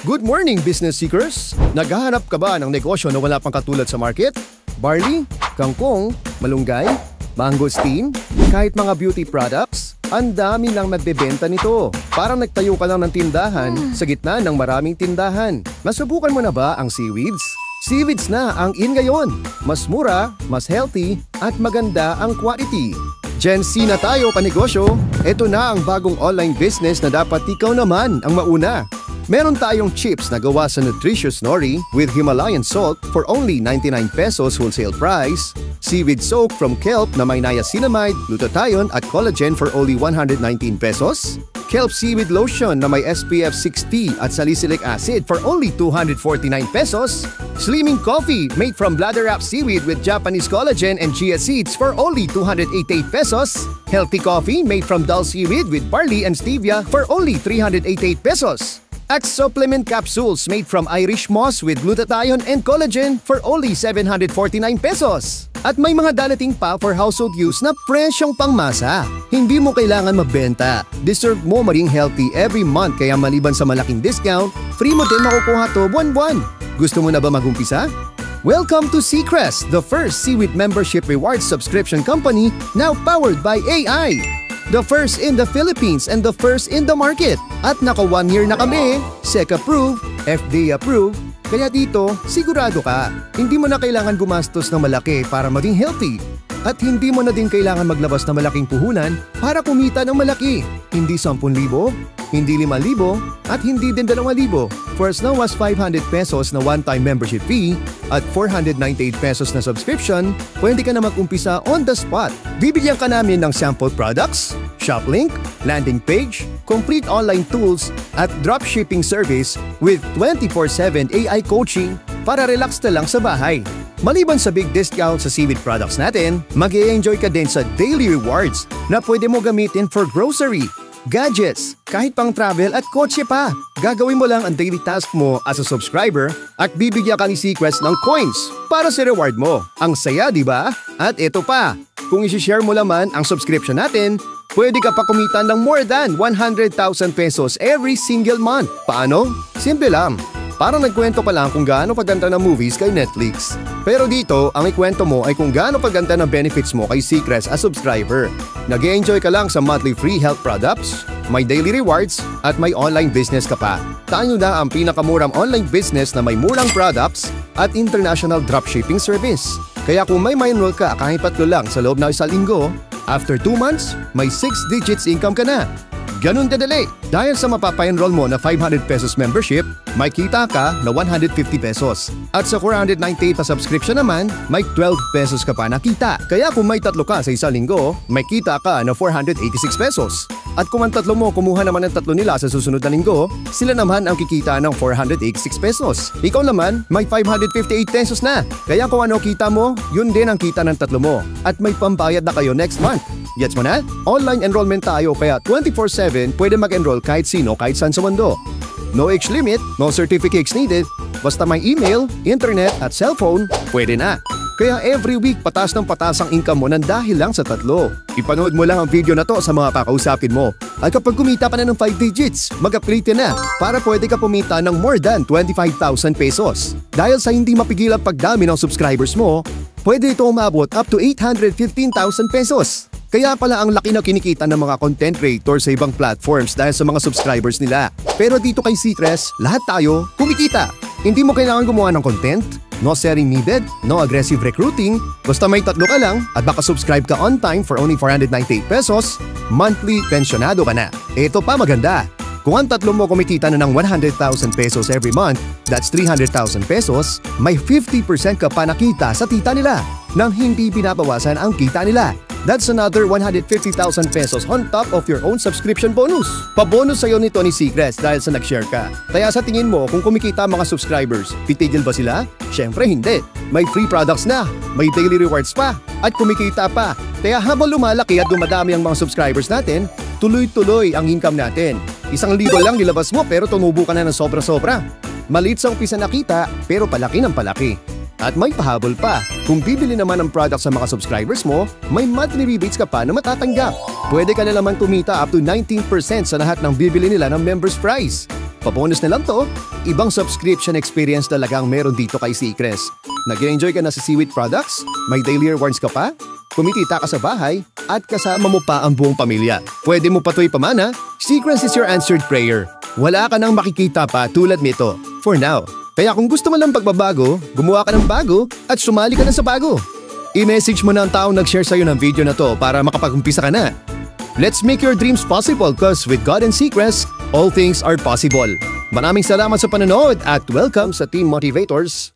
Good morning, business seekers! Naghahanap ka ba ng negosyo na wala pang katulad sa market? Barley, kangkong, malunggay, mangosteen, kahit mga beauty products, ang dami lang nagbebenta nito. Parang nagtayo ka lang ng tindahan sa gitna ng maraming tindahan. Nasubukan mo na ba ang seaweeds? Seaweeds na ang in ngayon. Mas mura, mas healthy, at maganda ang quality. Gen Z na tayo panegosyo. Ito na ang bagong online business na dapat ikaw naman ang mauna. Meron tayong chips na gawa sa nutritious nori with Himalayan salt for only 99 pesos wholesale price, seaweed soak from kelp na may niacinamide, glutathione at collagen for only 119 pesos, kelp seaweed lotion na may SPF 60 at salicylic acid for only 249 pesos, slimming coffee made from bladder wrap seaweed with Japanese collagen and chia seeds for only 288 pesos, healthy coffee made from dull seaweed with barley and stevia for only 388 pesos. At supplement capsules made from Irish moss with glutathione and collagen for only 749 pesos. At may mga dalating pa for household use na presyong pangmasa. Hindi mo kailangan magbenta. Deserve mo maging healthy every month kaya maliban sa malaking discount, free mo din makukuha to buwan-buwan. Gusto mo na ba magumpisa? Welcome to Seacrest, the first seaweed membership rewards subscription company now powered by AI. The first in the Philippines and the first in the market. At naka 1 year na kami, SEC approved, FDA approved, kaya dito sigurado ka. Hindi mo na kailangan gumastos ng malaki para maging healthy. At hindi mo na din kailangan maglabas ng malaking puhunan para kumita ng malaki. Hindi 10,000, hindi 5,000, at hindi din 2,000. For as low as 500 pesos na one-time membership fee at 498 pesos na subscription, pwede ka na mag-umpisa on the spot. Bibigyan ka namin ng sample products, shop link, landing page, complete online tools, at dropshipping service with 24/7 AI coaching para relax na lang sa bahay. Maliban sa big discount sa seaweed products natin, mag-e-enjoy ka din sa daily rewards na pwede mo gamitin for grocery, gadgets, kahit pang travel at kotse pa. Gagawin mo lang ang daily task mo as a subscriber at bibigyan ka ni Seacrest ng coins para sa reward mo. Ang saya, di ba? At ito pa, kung isi-share mo naman ang subscription natin, pwede ka pa kumita ng more than 100,000 pesos every single month. Paano? Simple lang. Parang nagkwento ka lang kung gaano kaganda ng movies kay Netflix. Pero dito, ang ikwento mo ay kung gaano kaganda ng benefits mo kay Seacrest as subscriber. Nag-e-enjoy ka lang sa monthly free health products, may daily rewards, at may online business ka pa. Tayo na ang pinakamurang online business na may murang products at international dropshipping service. Kaya kung may enroll ka kahit 3 lang sa loob ng 1 linggo, after 2 months, may 6 digits income ka na. Ganun kadali. Dahil sa mapapa-enroll mo na 500 pesos membership, may kita ka na 150 pesos. At sa 498 na subscription naman, may 12 pesos ka pa nakita. Kaya kung may 3 ka sa 1 linggo, may kita ka na 486 pesos. At kung ang 3 mo kumuha naman ng 3 nila sa susunod na linggo, sila naman ang kikita ng 486 pesos. Ikaw naman, may 558 pesos na. Kaya kung ano kita mo, yun din ang kita ng 3 mo. At may pambayad na kayo next month. Gets mo na? Online enrollment tayo kaya 24/7 pwede mag-enroll kahit sino kahit saan sa mundo. No age limit, no certificates needed, basta may email, internet at cellphone, pwede na. Kaya every week patas ng patas ang income mo nang dahil lang sa 3. Ipanood mo lang ang video na to sa mga kakausapin mo. At kapag kumita pa na ng 5 digits, mag-upgrade ka na para pwede ka pumita ng more than 25,000 pesos. Dahil sa hindi mapigilang pagdami ng subscribers mo, pwede ito umabot up to 815,000 pesos. Kaya pala ang laki na kinikita ng mga content creators sa ibang platforms dahil sa mga subscribers nila. Pero dito kay Seacrest, lahat tayo kumikita. Hindi mo kailangan gumawa ng content, no selling needed, no aggressive recruiting, basta may 3 ka lang at baka subscribe ka on time for only 498 pesos, monthly pensionado ka na. Ito pa maganda. Kung ang 3 mo kumikita na ng 100,000 pesos every month, that's 300,000 pesos, may 50% ka pa nakita sa kita nila nang hindi binabawasan ang kita nila. That's another 150,000 pesos on top of your own subscription bonus. Pa-bonus sa'yo nito ni Seacrest dahil sa nag-share ka. Kaya sa tingin mo, kung kumikita mga subscribers, titigil ba sila? Syempre hindi. May free products na, may daily rewards pa, at kumikita pa. Kaya habang lumalaki at dumadami ang mga subscribers natin, tuloy-tuloy ang income natin. 1,000 lang nilabas mo pero tumubo ka na ng sobra-sobra. Maliit sa umpisa nakita pero palaki ng palaki. At may pahabol pa. Kung bibili naman ng product sa mga subscribers mo, may monthly rebates ka pa na matatanggap. Pwede ka na naman kumita up to 19% sa lahat ng bibili nila ng members price. Pabonus na lang to, ibang subscription experience talagang meron dito kay Seacrest. Nag-enjoy ka na sa seaweed products? May daily rewards ka pa? Kumitita ka sa bahay? At kasama mo pa ang buong pamilya? Pwede mo pa ito'y pamana? Seacrest is your answered prayer. Wala ka nang makikita pa tulad nito. For now. Kaya kung gusto mo lang pagbabago, gumawa ka ng bago at sumali ka na sa bago. I-message mo na ang taong nag-share sa'yo ng video na to para makapag-umpisa ka na. Let's make your dreams possible cause with God and Seacrest, all things are possible. Maraming salamat sa panonood at welcome sa Team Motivators.